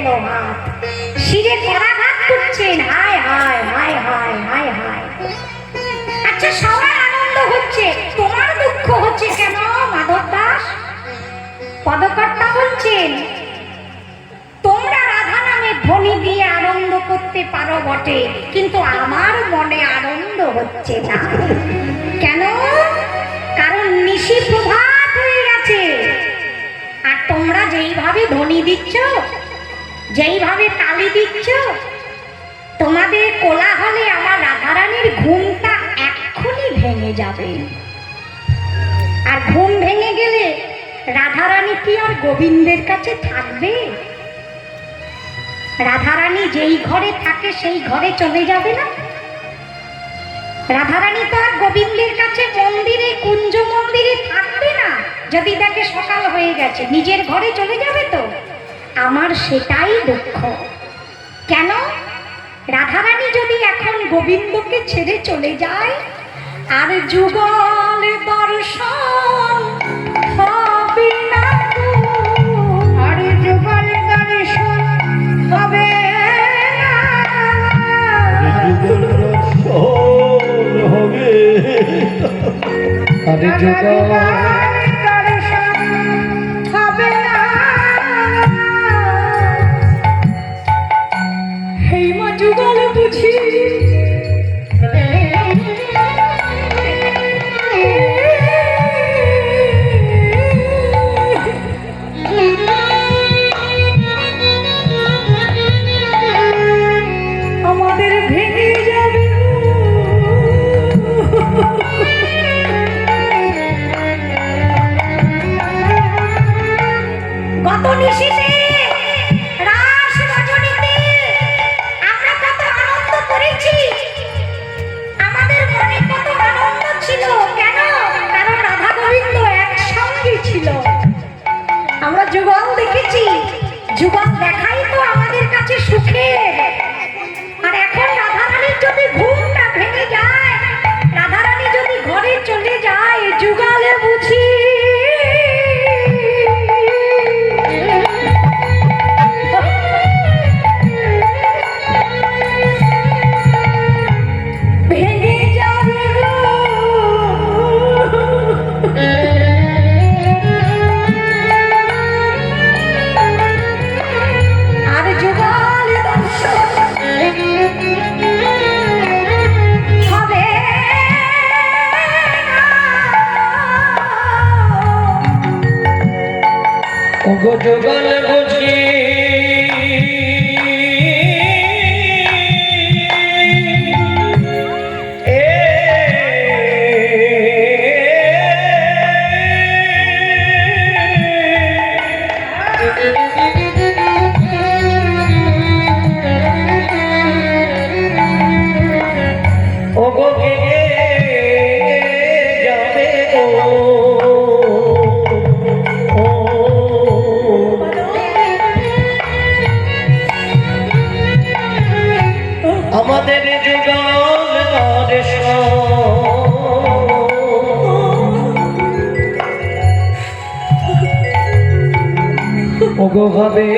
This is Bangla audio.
গেল হাত, শিরে করাঘাত করছেন, হায় হায় হায় হায় হায় হায়। আচ্ছা সবার আনন্দ হচ্ছে, তোমার দুঃখ হচ্ছে কেন মাধব দাস? পদকর্তা বলছেন তোমরা রাধা নামে ধ্বনি দিয়ে আনন্দ করতে পারো বটে, কিন্তু আমার মনে আনন্দ হচ্ছে না। কেন? কারণ নিশি প্রভাত হয়ে গেছে, আর তোমরা যেইভাবে ধ্বনি দিচ্ছ, যেইভাবে তালি দিচ্ছ, তোমাদের কোলাহলে আমার রাধারানীর ঘুমটা এক্ষুনি ভেঙে যাবে। আর ঘুম ভেঙে গেলে রাধারানী কি আর গোবিন্দের কাছে থাকবে? রাধারানী যেই ঘরে থাকে সেই ঘরে চলে যাবে না? রাধারানী তো আর গোবিন্দের কাছে মন্দিরে, কুঞ্জ মন্দিরে থাকবে না। যদি দেখে সকাল হয়ে গেছে, নিজের ঘরে চলে যাবে তো। আমার সেটাই দুঃখ। কেন? রাধারানী যদি এখন গোবিন্দকে ছেড়ে চলে যায়, আর যুগল দর্শন হবে না, আর যুগল দর্শন হবে না, যুগল দর্শন হবে, আর যুগল দর্শন হবে না। হেই মা যুগল বুঝি আমাদের ভেঙে যাবে। গত নিশীথে রাস রজনীতে আমরা কত আনন্দ করেছি, আমাদের মনে কত আনন্দ ছিল। কেন? কারণ রাধা গোবিন্দ একসঙ্গে ছিল। আমরা যুগল দেখেছি, যুগল দেখাই তো আমাদের কাছে সুখের। আর এখন রাধারানীর যদি ঘুমটা ভেঙে যায়, রাধারানী যদি ঘরে চলে যায়, যুগলে বুঝি ভেঙে যাবে গো। আর যুগল দর্শন হবে না। ওগো যুগল বুঝি ওগো ভেঙে যাবে গো। আমাদের যুগল দর্শন ওগো হবে